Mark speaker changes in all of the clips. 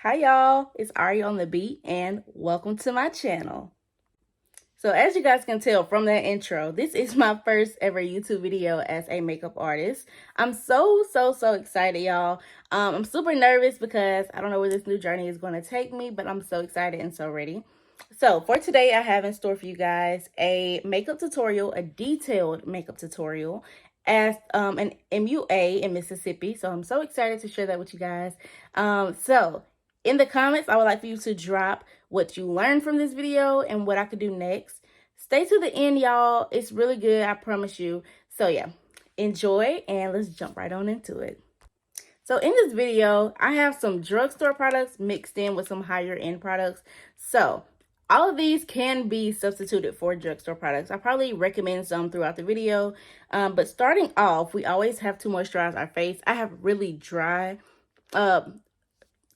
Speaker 1: Hi y'all, it's Ari on the beat and welcome to my channel. So as you guys can tell from that intro, this is my first ever YouTube video as a makeup artist. I'm so excited, y'all. I'm super nervous because I don't know where this new journey is going to take me, but I'm so excited and so ready. So for today, I have in store for you guys a makeup tutorial, a detailed makeup tutorial as an MUA in Mississippi. So I'm so excited to share that with you guys. So in the comments, I would like for you to drop what you learned from this video and what I could do next. Stay to the end, y'all. It's really good, I promise you. So yeah, enjoy and let's jump right on into it. So in this video, I have some drugstore products mixed in with some higher end products. So all of these can be substituted for drugstore products. I probably recommend some throughout the video. But starting off, we always have to moisturize our face. I have really dry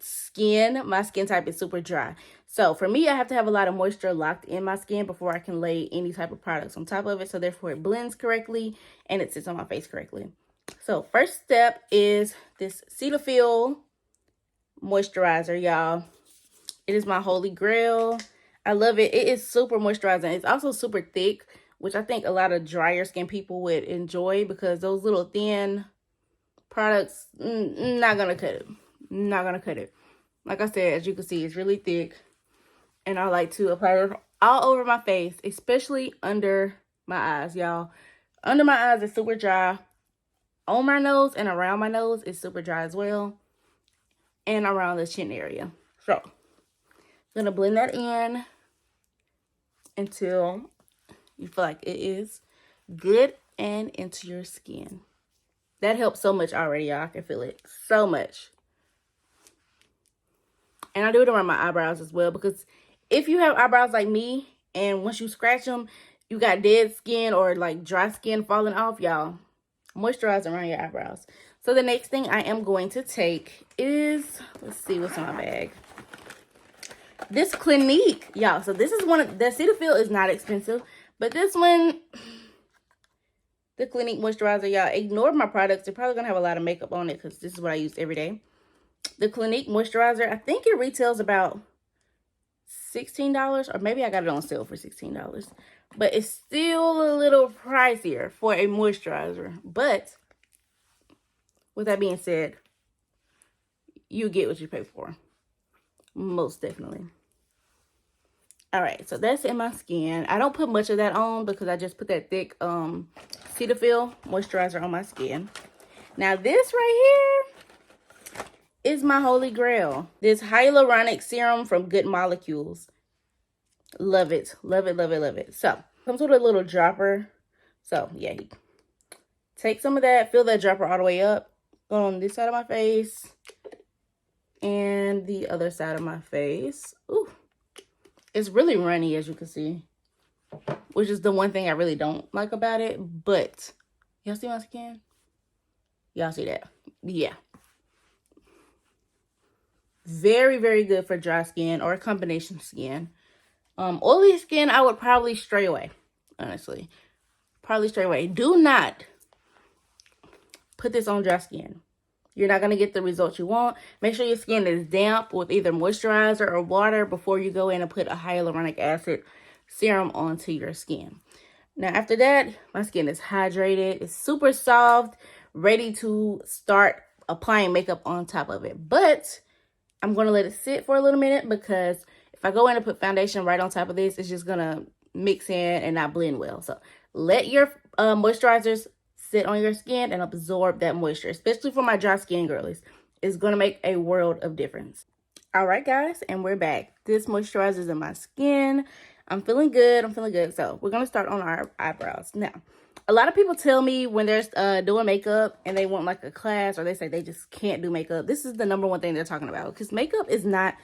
Speaker 1: skin. My skin type is super dry. So for me, I have to have a lot of moisture locked in my skin before I can lay any type of products on top of it. So therefore it blends correctly and it sits on my face correctly. So first step is this Cetaphil moisturizer, y'all. It is my holy grail. I love it. It is super moisturizing. It's also super thick, which I think a lot of drier skin people would enjoy because those little thin products, not gonna cut it. Not gonna cut it. Like I said, as you can see, it's really thick. And I like to apply it all over my face, especially under my eyes, y'all. Under my eyes is super dry. On my nose and around my nose is super dry as well. And around the chin area. So, I'm going to blend that in until you feel like it is good and into your skin. That helps so much already, y'all. I can feel it so much. And I do it around my eyebrows as well because if you have eyebrows like me and once you scratch them, you got dead skin or like dry skin falling off, y'all, moisturize around your eyebrows. So the next thing I am going to take is, let's see what's in my bag. This Clinique, y'all. So this is one of, the Cetaphil is not expensive, but this one, the Clinique moisturizer, y'all, ignore my products. They're probably going to have a lot of makeup on it because this is what I use every day. The Clinique moisturizer, I think it retails about $16, or maybe I got it on sale for $16. But it's still a little pricier for a moisturizer. But with that being said, you get what you pay for. Most definitely. All right, so that's in my skin. I don't put much of that on because I just put that thick Cetaphil moisturizer on my skin. Now this right here is my holy grail. This hyaluronic serum from Good Molecules. Love it. Love it, love it, love it. So, comes with a little dropper. So, yeah, take some of that. Fill that dropper all the way up. Go on this side of my face. And the other side of my face. Ooh. It's really runny, as you can see. Which is the one thing I really don't like about it. But, y'all see my skin? Y'all see that? Yeah. Very, very good for dry skin or combination skin. Oily skin, I would probably stray away. Honestly. Probably stray away. Do not put this on dry skin. You're not going to get the results you want. Make sure your skin is damp with either moisturizer or water before you go in and put a hyaluronic acid serum onto your skin. Now, after that, my skin is hydrated. It's super soft, ready to start applying makeup on top of it. But I'm going to let it sit for a little minute because if I go in and put foundation right on top of this, it's just going to mix in and not blend well. So let your moisturizers sit on your skin and absorb that moisture, especially for my dry skin girlies. It's going to make a world of difference. All right, guys, and we're back. This moisturizer is in my skin. I'm feeling good. I'm feeling good. So we're going to start on our eyebrows. Now, a lot of people tell me when they're doing makeup and they want like a class or they say they just can't do makeup. This is the number one thing they're talking about because makeup is not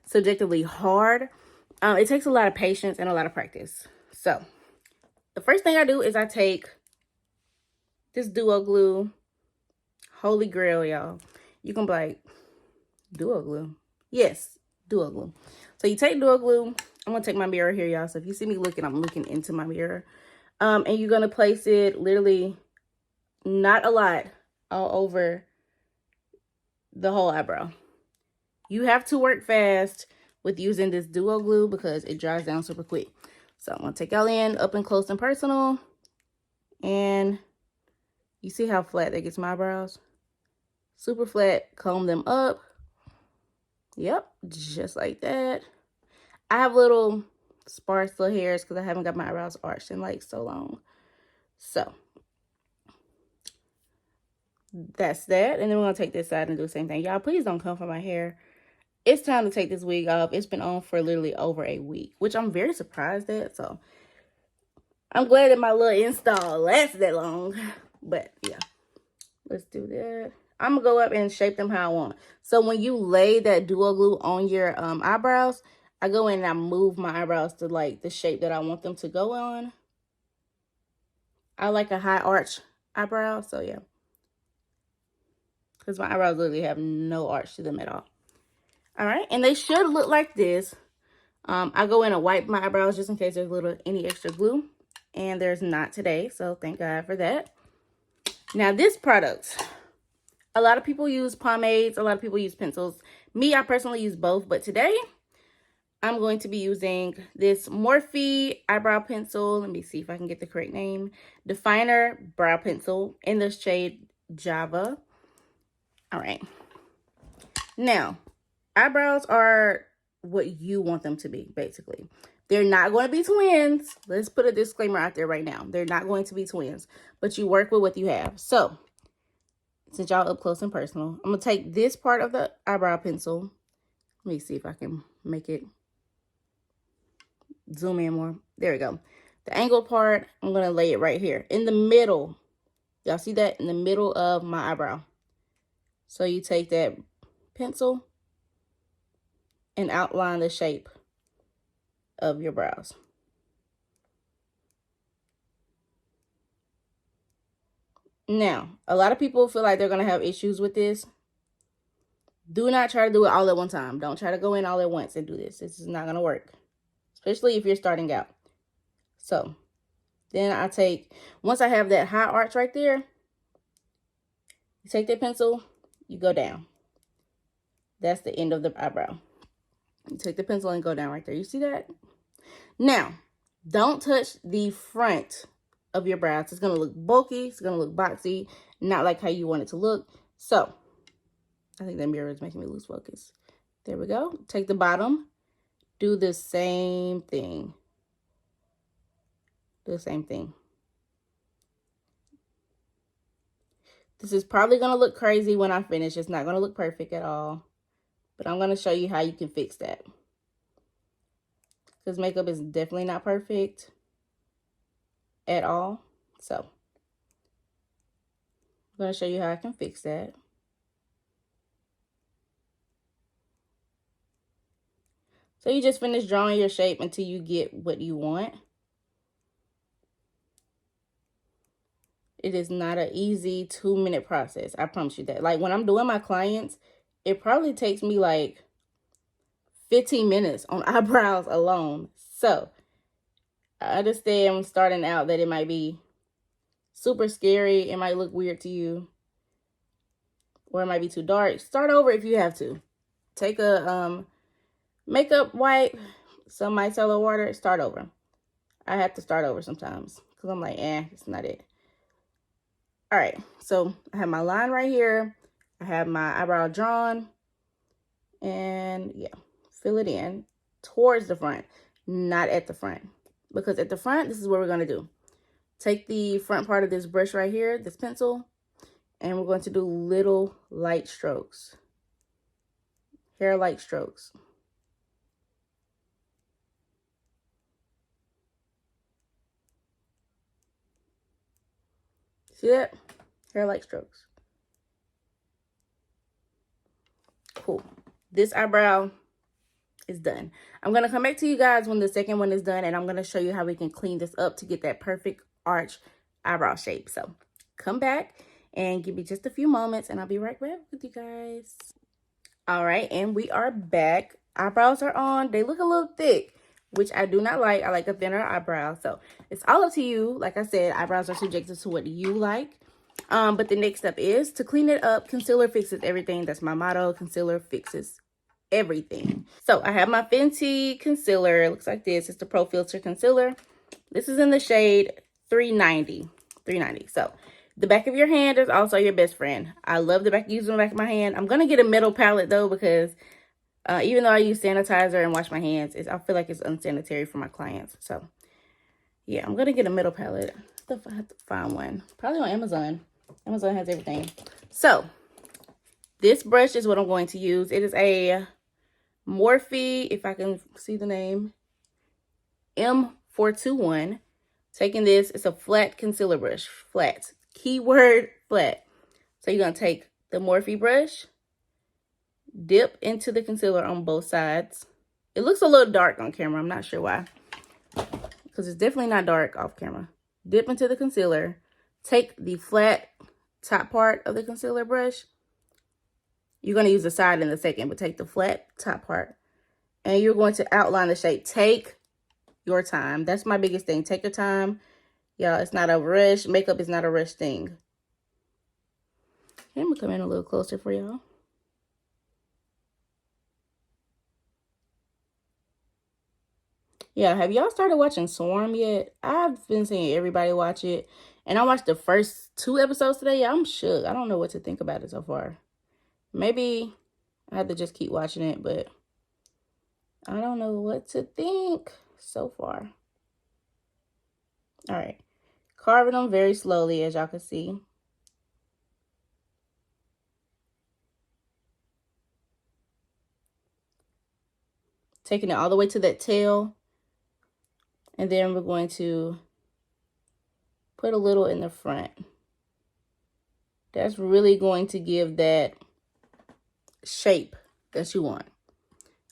Speaker 1: subjectively hard. It takes a lot of patience and a lot of practice. So the first thing I do is I take this Duo Glue. Holy grail, y'all. You can be like, Duo Glue? Yes, Duo Glue. So you take Duo Glue. I'm going to take my mirror here, y'all. So if you see me looking, I'm looking into my mirror. And you're going to place it literally not a lot all over the whole eyebrow. you have to work fast with using this duo glue because it dries down super quick. So I'm going to take y'all in up and close and personal. And you see how flat that gets my eyebrows? Super flat. Comb them up. Yep, just like that. I have little sparse little hairs because I haven't got my eyebrows arched in like so long. So that's that. And then we're going to take this side and do the same thing. Y'all, please don't come for my hair. It's time to take this wig off. It's been on for literally over a week, which I'm very surprised at. So I'm glad that my little install lasted that long. But yeah, let's do that. I'm going to go up and shape them how I want. So when you lay that duo glue on your eyebrows, I go in and I move my eyebrows to like the shape that I want them to go on. I like a high arch eyebrow, so yeah. Because my eyebrows literally have no arch to them at all. All right, and they should look like this. I go in and wipe my eyebrows just in case there's any extra glue. And there's not today, so thank God for that. Now this product, a lot of people use pomades, a lot of people use pencils. Me, I personally use both, but today I'm going to be using this Morphe eyebrow pencil. Let me see if I can get the correct name. Definer brow pencil in the shade Java. All right. Now, eyebrows are what you want them to be, basically. They're not going to be twins. Let's put a disclaimer out there right now. They're not going to be twins, but you work with what you have. So, since y'all up close and personal, I'm going to take this part of the eyebrow pencil. Let me see if I can make it zoom in more. There we go. The angled part, I'm going to lay it right here in the middle. Y'all see that? In the middle of my eyebrow. So you take that pencil and outline the shape of your brows. Now, a lot of people feel like they're going to have issues with this. Do not try to do it all at one time. Don't try to go in all at once and do this. This is not going to work, especially if you're starting out. So, then I take, once I have that high arch right there, you take that pencil, you go down. That's the end of the eyebrow. You take the pencil and go down right there. You see that? Now, don't touch the front of your brows. It's going to look bulky. It's going to look boxy. Not like how you want it to look. So, I think that mirror is making me lose focus. There we go. Take the bottom. Do the same thing. Do the same thing. This is probably going to look crazy when I finish. It's not going to look perfect at all. But I'm going to show you how you can fix that. Because makeup is definitely not perfect at all. So, I'm going to show you how I can fix that. So, you just finish drawing your shape until you get what you want. It is not an easy 2-minute process. I promise you that. Like, when I'm doing my clients, it probably takes me like 15 minutes on eyebrows alone. So, I understand starting out that it might be super scary. It might look weird to you. Or it might be too dark. Start over if you have to. Take a makeup wipe, some micellar water, start over. I have to start over sometimes. Because I'm like, it's not it. Alright, so I have my line right here. I have my eyebrow drawn. And yeah, fill it in towards the front, not at the front. Because at the front, this is what we're going to do. Take the front part of this brush right here, this pencil, and we're going to do little light strokes. Hair light strokes. See that? Hair light strokes. Cool. This eyebrow is done. I'm going to come back to you guys when the second one is done, and I'm going to show you how we can clean this up to get that perfect arch eyebrow shape. So come back and give me just a few moments, and I'll be right back with you guys. All right, and we are back. Eyebrows are on. They look a little thick, which I do not like. I like a thinner eyebrow. So it's all up to you. Like I said, eyebrows are subjective to what you like. But the next step is to clean it up. Concealer fixes everything. That's my motto. Concealer fixes everything. So I have my Fenty concealer. It looks like this. It's the Pro Filter concealer. This is in the shade 390. 390. So the back of your hand is also your best friend. I love the back, using the back of my hand. I'm going to get a middle palette though, because even though I use sanitizer and wash my hands, I feel like it's unsanitary for my clients. So yeah, I'm going to get a middle palette. I have to find one. Probably on Amazon. Amazon has everything. So this brush is what I'm going to use. It is a Morphe, if I can see the name, M421. Taking this, it's a flat concealer brush. Flat. Keyword flat. So you're going to take the Morphe brush, dip into the concealer on both sides. It looks a little dark on camera. I'm not sure why, because it's definitely not dark off camera. Dip into the concealer. Take the flat top part of the concealer brush. You're going to use the side in a second, but take the flat top part. And you're going to outline the shape. Take your time. That's my biggest thing. Take your time. Y'all, it's not a rush. Makeup is not a rush thing. Okay, I'm going to come in a little closer for y'all. Yeah, have y'all started watching Swarm yet? I've been seeing everybody watch it. And I watched the first 2 episodes today. Yeah, I'm shook. I don't know what to think about it so far. Maybe I have to just keep watching it, but I don't know what to think so far. All right. Carving them very slowly, as y'all can see. Taking it all the way to that tail. And then we're going to put a little in the front. That's really going to give that shape that you want.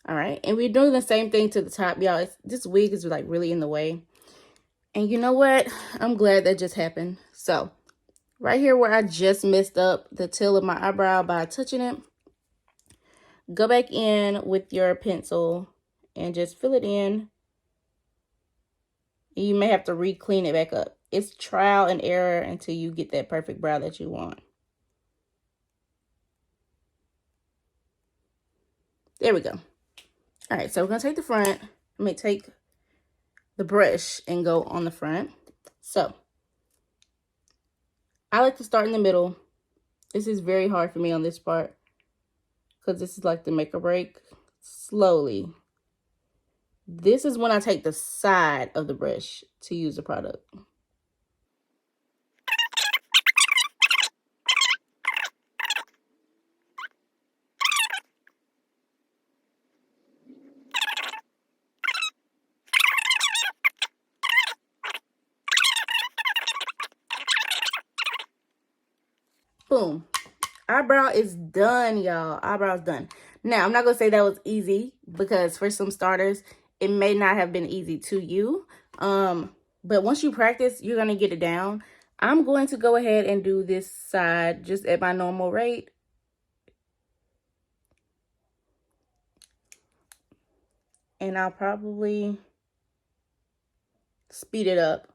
Speaker 1: All right. And we're doing the same thing to the top, y'all. This wig is like really in the way. And you know what? I'm glad that just happened. So right here where I just messed up the tail of my eyebrow by touching it, go back in with your pencil and just fill it in. You may have to re-clean it back up. It's trial and error until you get that perfect brow that you want. There we go. All right, so we're going to take the front. I'm going to take the brush and go on the front. So I like to start in the middle. This is very hard for me on this part because this is like the make or break. Slowly. This is when I take the side of the brush to use the product. Boom. Eyebrow is done, y'all. Eyebrow's done. Now, I'm not going to say that was easy because for some starters, it may not have been easy to you. But once you practice, you're going to get it down. I'm going to go ahead and do this side just at my normal rate. And I'll probably speed it up.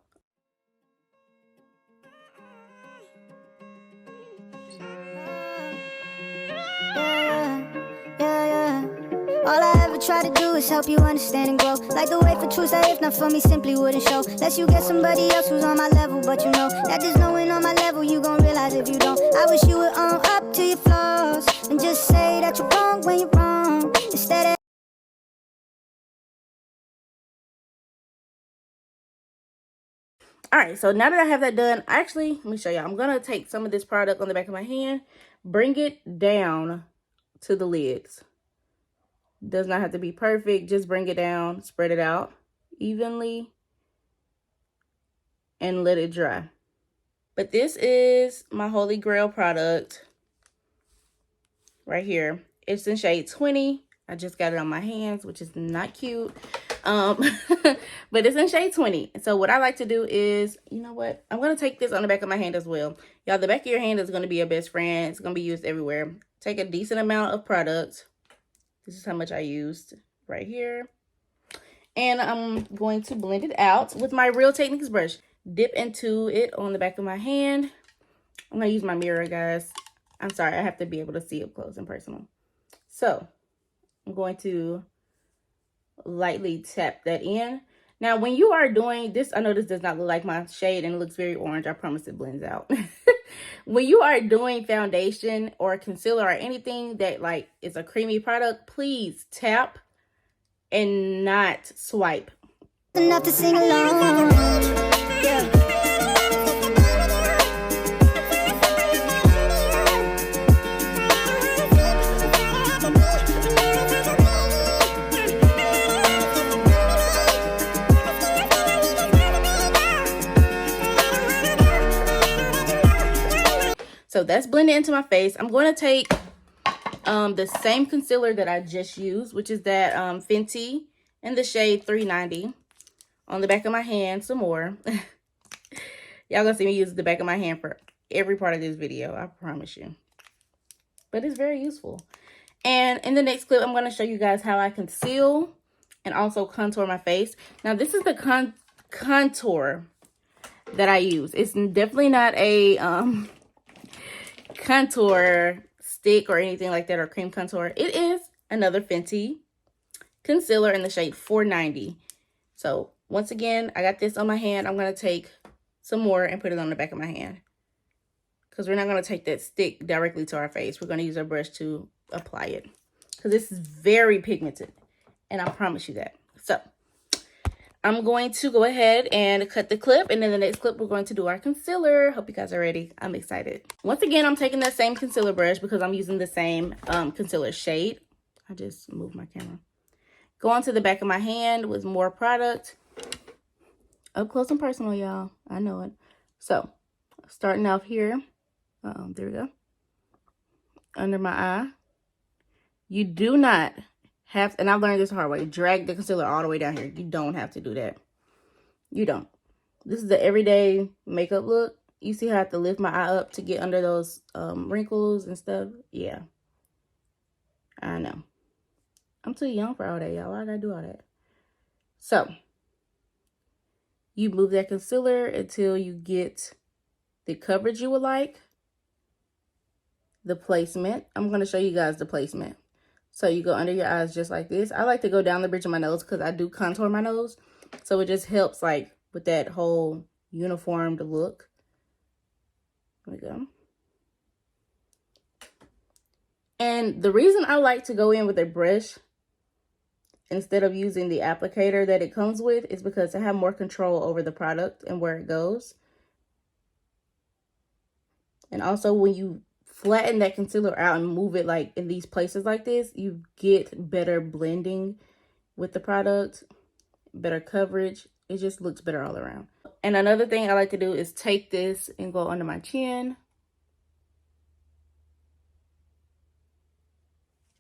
Speaker 2: All I ever try to do is help you understand and grow. Like the way for truth that if not for me simply wouldn't show. Unless you get somebody else who's on my level, but you know that just knowing on my level you gon' realize if you don't. I wish you would own up to your flaws and just say that you're wrong when you're wrong. Instead of
Speaker 1: all right, so now that I have that done, actually, let me show y'all. I'm going to take some of this product on the back of my hand, bring it down to the lids. Does not have to be perfect. Just bring it down, spread it out evenly, and let it dry. But this is my Holy Grail product right here. It's in shade 20. I just got it on my hands, which is not cute. But it's in shade 20. So what I like to do is, you know what? I'm going to take this on the back of my hand as well. Y'all, the back of your hand is going to be your best friend. It's going to be used everywhere. Take a decent amount of product. This is how much I used right here. And I'm going to blend it out with my Real Techniques brush. Dip into it on the back of my hand. I'm going to use my mirror, guys. I'm sorry. I have to be able to see up close and personal. So I'm going to lightly tap that in. Now, when you are doing this, I know this does not look like my shade and it looks very orange. I promise it blends out. When you are doing foundation or concealer or anything that like is a creamy product, please tap and not swipe.
Speaker 2: Enough to sing along. Yeah.
Speaker 1: So that's blended into my face. I'm going to take the same concealer that I just used, which is that Fenty in the shade 390 on the back of my hand some more. Y'all gonna see me use the back of my hand for every part of this video, I promise you. But it's very useful. And in the next clip, I'm going to show you guys how I conceal and also contour my face. Now, this is the contour that I use. It's definitely not a contour stick or anything like that, or cream contour. It is another Fenty concealer in the shade 490. So once again, I got this on my hand. I'm going to take some more and put it on the back of my hand, because we're not going to take that stick directly to our face. We're going to use our brush to apply it, because this is very pigmented, and I promise you that. So I'm going to go ahead and cut the clip, and in the next clip, we're going to do our concealer. Hope you guys are ready. I'm excited. Once again, I'm taking that same concealer brush because I'm using the same concealer shade. I just moved my camera. Go onto the back of my hand with more product. Up close and personal, y'all. I know it. So, starting off here. There we go. Under my eye. You do not have, and I've learned this the hard way, drag the concealer all the way down here. You don't have to do that. You don't. This is the everyday makeup look. You see how I have to lift my eye up to get under those wrinkles and stuff? Yeah. I know. I'm too young for all that, y'all. Why I gotta do all that? So, you move that concealer until you get the coverage you would like. The placement. I'm going to show you guys the placement. So you go under your eyes just like this. I like to go down the bridge of my nose because I do contour my nose. So it just helps like with that whole uniformed look. There we go. And the reason I like to go in with a brush instead of using the applicator that it comes with is because I have more control over the product and where it goes. And also when you flatten that concealer out and move it like in these places like this, you get better blending with the product, better coverage. It just looks better all around. And another thing I like to do is take this and go under my chin.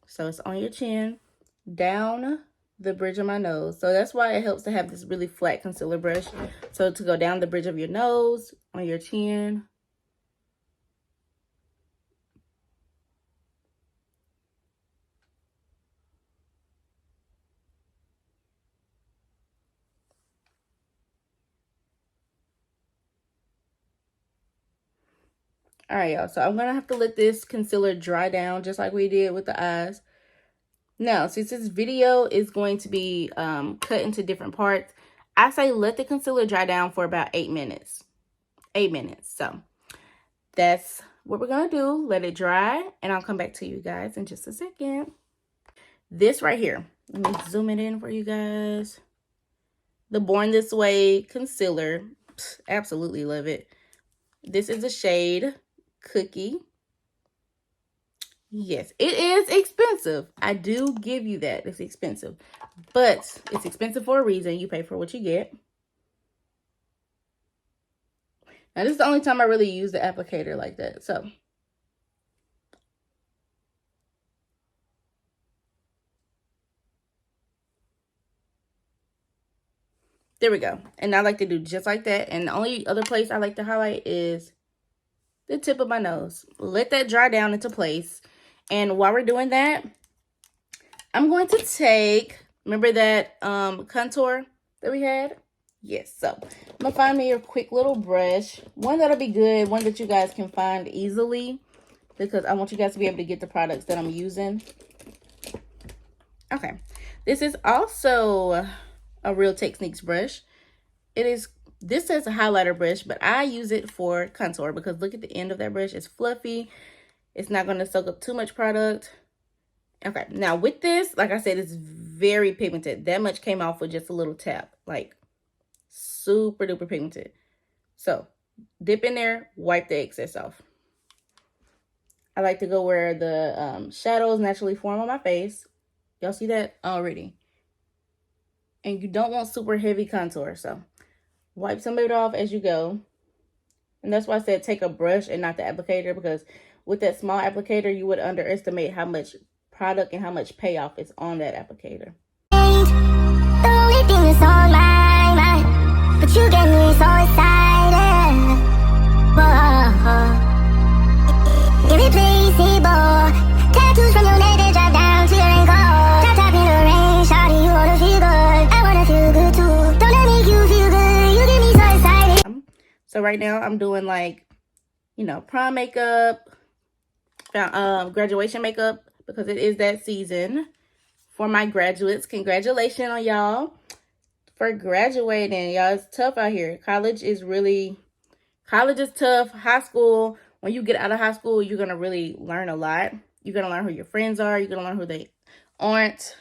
Speaker 1: So it's on your chin, down the bridge of my nose. So that's why it helps to have this really flat concealer brush. So to go down the bridge of your nose, on your chin. All right, y'all. So I'm going to have to let this concealer dry down just like we did with the eyes. Now, since this video is going to be cut into different parts, I say let the concealer dry down for about 8 minutes. 8 minutes. So that's what we're going to do. Let it dry, and I'll come back to you guys in just a second. This right here. Let me zoom it in for you guys. The Born This Way concealer. Absolutely love it. This is the shade Cookie. Yes, it is expensive. I do give you that. It's expensive. But it's expensive for a reason. You pay for what you get. Now, this is the only time I really use the applicator like that. So, there we go. And I like to do just like that. And the only other place I like to highlight is the tip of my nose. Let that dry down into place. And while we're doing that, I'm going to take, remember that contour that we had? Yes, so I'm going to find me a quick little brush. One that'll be good, one that you guys can find easily, because I want you guys to be able to get the products that I'm using. Okay, this is also a Real Techniques brush. This says a highlighter brush, but I use it for contour because look at the end of that brush. It's fluffy. It's not going to soak up too much product. Okay, now with this, like I said, it's very pigmented. That much came off with just a little tap. Like, super duper pigmented. So, dip in there, wipe the excess off. I like to go where the shadows naturally form on my face. Y'all see that already? And you don't want super heavy contour, so wipe some of it off as you go. And that's why I said take a brush and not the applicator, because with that small applicator, you would underestimate how much product and how much payoff is on that applicator.
Speaker 2: The only thing that's on my mind, but you get me so excited. Whoa. Irreplaceable. Tattoos from your neck that drop down to your ankle. Tap tap in the rain, shawty, you wanna feel good. I wanna feel good too. Don't let me you feel good. You get me so excited.
Speaker 1: So right now I'm doing like, you know, prom makeup, graduation makeup, because it is that season for my graduates. Congratulations on y'all for graduating. Y'all, it's tough out here. College is tough. High school, when you get out of high school, you're going to really learn a lot. You're going to learn who your friends are. You're going to learn who they aren't.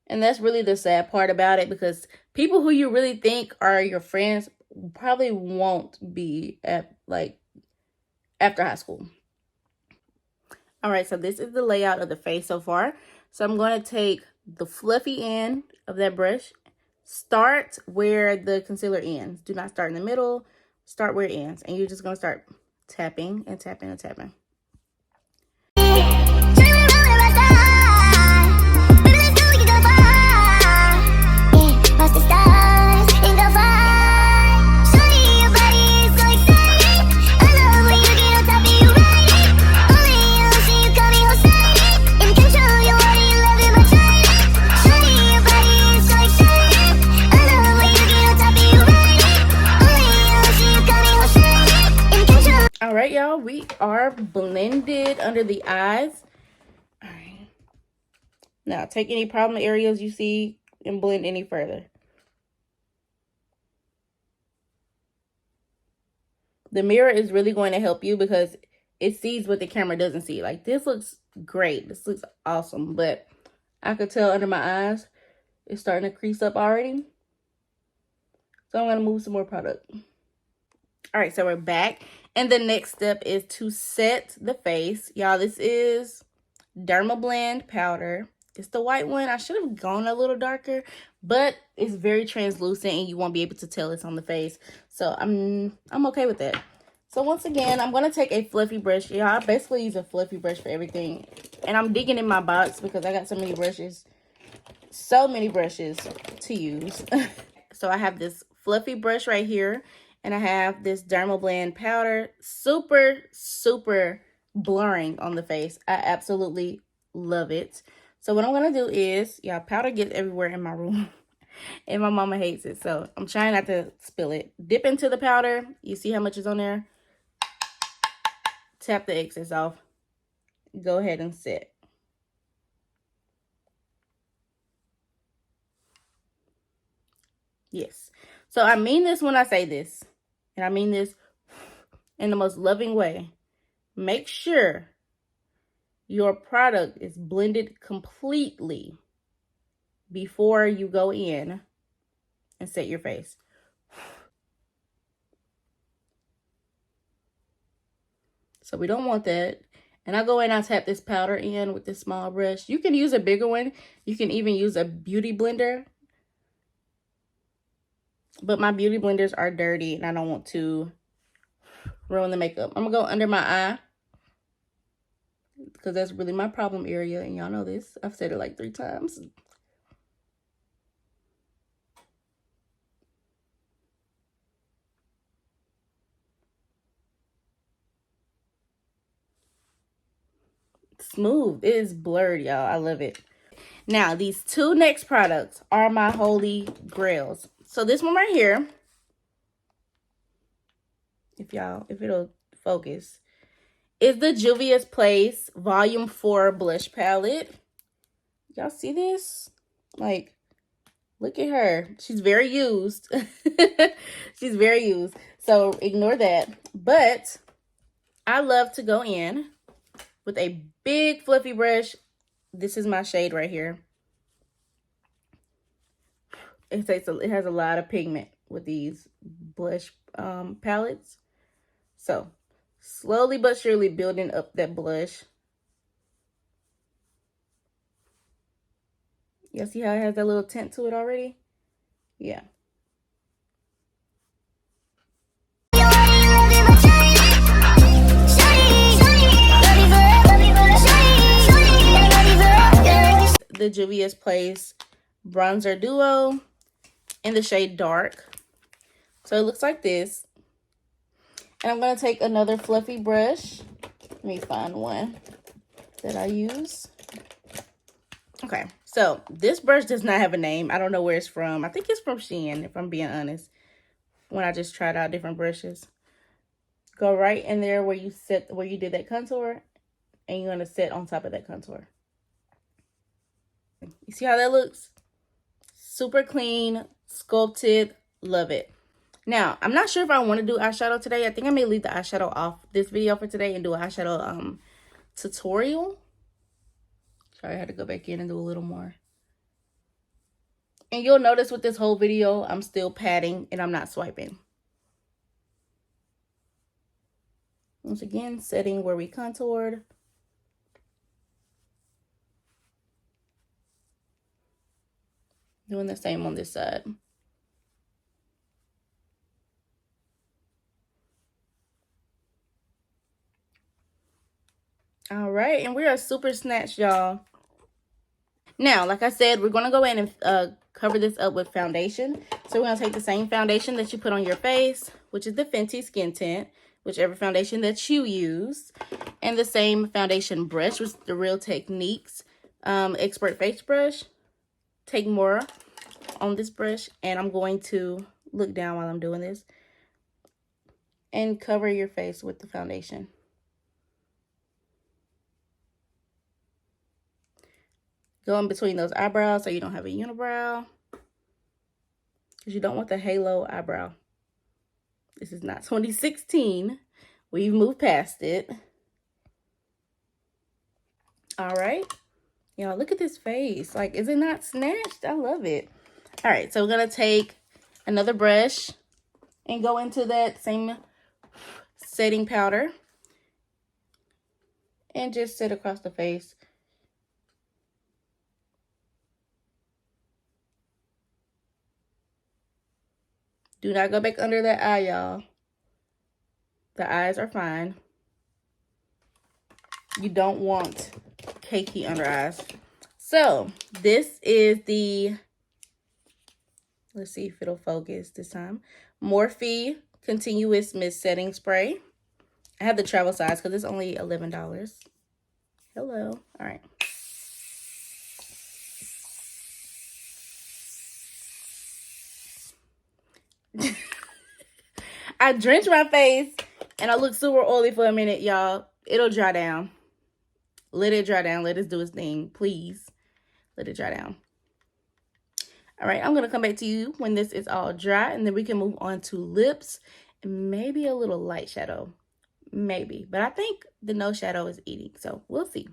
Speaker 1: And that's really the sad part about it, because people who you really think are your friends probably won't be at, like, after high school. All right, so this is the layout of the face so far. So I'm going to take the fluffy end of that brush. Start where the concealer ends. Do not start in the middle. Start where it ends. And you're just going to start tapping and tapping and tapping. All right, y'all, we are blended under the eyes. All right. Now, take any problem areas you see and blend any further. The mirror is really going to help you because it sees what the camera doesn't see. Like, this looks great. This looks awesome, but I could tell under my eyes it's starting to crease up already. So I'm going to move some more product. All right, so we're back. And the next step is to set the face. Y'all, this is Derma Blend powder. It's the white one. I should have gone a little darker, but it's very translucent and you won't be able to tell it's on the face. So I'm okay with that. So once again, I'm going to take a fluffy brush. Yeah, I basically use a fluffy brush for everything. And I'm digging in my box because I got so many brushes. So many brushes to use. So I have this fluffy brush right here. And I have this Derma Blend powder. Super, super blurring on the face. I absolutely love it. So what I'm going to do is, yeah, powder gets everywhere in my room. And my mama hates it. So I'm trying not to spill it. Dip into the powder. You see how much is on there? Tap the excess off. Go ahead and set. Yes. So I mean this when I say this. And I mean this in the most loving way. Make sure your product is blended completely before you go in and set your face. So we don't want that. And I go in and I tap this powder in with this small brush. You can use a bigger one. You can even use a beauty blender. But my beauty blenders are dirty and I don't want to ruin the makeup. I'm going to go under my eye, because that's really my problem area. And y'all know this. I've said it like 3 times. Smooth. It is blurred, y'all. I love it. Now, these 2 next products are my holy grails. So this one right here, if it'll focus, is the Juvia's Place Volume 4 Blush Palette. Y'all see this? Like, look at her. She's very used. She's very used. So ignore that. But I love to go in with a big fluffy brush. This is my shade right here. It has a lot of pigment with these blush palettes. So slowly but surely building up that blush. You see how it has that little tint to it already? Yeah. The Juvia's Place Bronzer Duo in the shade Dark. So it looks like this. And I'm going to take another fluffy brush. Let me find one that I use. Okay, so this brush does not have a name. I don't know where it's from. I think it's from Shein, if I'm being honest. When I just tried out different brushes. Go right in there where you did that contour. And you're going to set on top of that contour. You see how that looks? Super clean, sculpted, love it. Now, I'm not sure if I want to do eyeshadow today. I think I may leave the eyeshadow off this video for today and do an eyeshadow tutorial. Sorry, I had to go back in and do a little more. And you'll notice with this whole video, I'm still patting and I'm not swiping. Once again, setting where we contoured. Doing the same on this side. All right, and we are super snatched, y'all. Now, like I said, we're going to go in and cover this up with foundation. So we're going to take the same foundation that you put on your face, which is the Fenty Skin Tint, whichever foundation that you use, and the same foundation brush, which is the Real Techniques Expert Face Brush. Take more on this brush, and I'm going to look down while I'm doing this and cover your face with the foundation. Go in between those eyebrows so you don't have a unibrow. Because you don't want the halo eyebrow. This is not 2016. We've moved past it. All right. Y'all, look at this face. Like, is it not snatched? I love it. All right, so we're going to take another brush and go into that same setting powder. And just set across the face. Do not go back under that eye, y'all. The eyes are fine. You don't want cakey under eyes. So, this is the, let's see if it'll focus this time, Morphe Continuous Mist Setting Spray. I have the travel size because it's only $11. Hello. All right. I drenched my face and I look super oily for a minute, y'all. It'll dry down. Let it dry down. Let it do its thing. Please. Let it dry down. All right. I'm going to come back to you when this is all dry. And then we can move on to lips. And maybe a little light shadow. Maybe. But I think the no shadow is eating. So we'll see.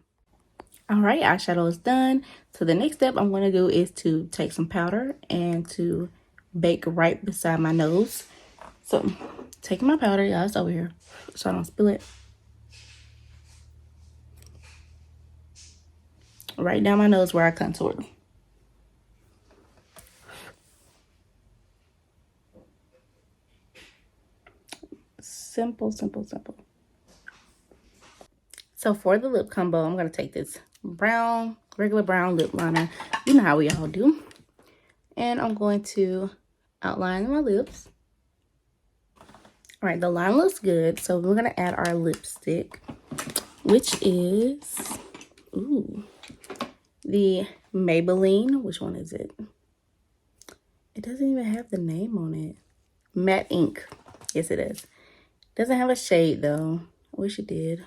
Speaker 1: All right. Eyeshadow is done. So the next step I'm going to do is to take some powder and to bake right beside my nose. So, taking my powder, y'all, it's over here, so I don't spill it. Right down my nose where I contoured. Simple, simple, simple. So, for the lip combo, I'm going to take this brown, regular brown lip liner. You know how we all do. And I'm going to outline my lips. All right, the line looks good. So we're going to add our lipstick, which is, the Maybelline. Which one is it? It doesn't even have the name on it. Matte Ink. Yes, it is. Doesn't have a shade, though. I wish it did.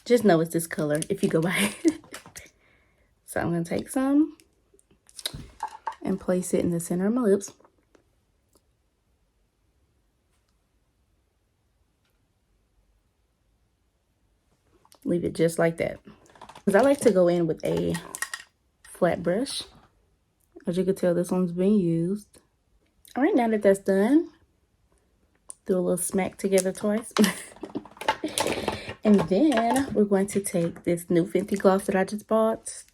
Speaker 1: Just know it's this color if you go by it. So I'm going to take some and place it in the center of my lips. Leave it just like that. Because I like to go in with a flat brush. As you can tell, this one's been used. All right, now that that's done, do a little smack together twice. And then we're going to take this new Fenty gloss that I just bought.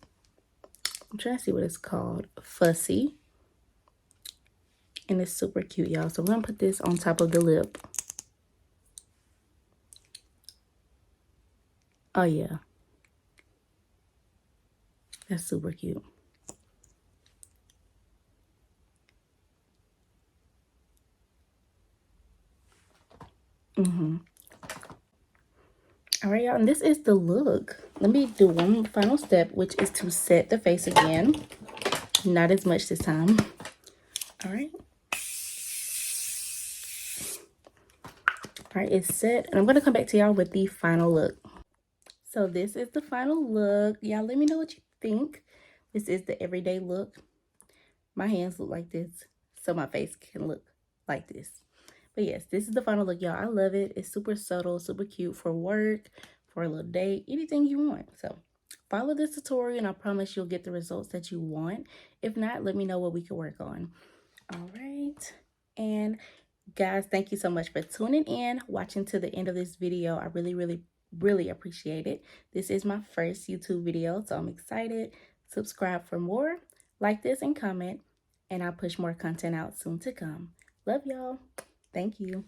Speaker 1: I'm trying to see what it's called. Fussy. And it's super cute, y'all. So we're going to put this on top of the lip. Oh, yeah. That's super cute. All right, y'all, and this is the look. Let me do one final step, which is to set the face again. Not as much this time. All right. All right, it's set. And I'm going to come back to y'all with the final look. So this is the final look. Y'all let me know what you think. This is the everyday look. My hands look like this, so my face can look like this. But yes, this is the final look, y'all. I love it. It's super subtle, super cute for work, for a little date, anything you want. So follow this tutorial and I promise you'll get the results that you want. If not, let me know what we can work on. All right. And guys, thank you so much for tuning in, watching to the end of this video. I really appreciate it. This is my first YouTube video, so I'm excited. Subscribe for more, like this and comment, and I'll push more content out soon to come. Love y'all. Thank you.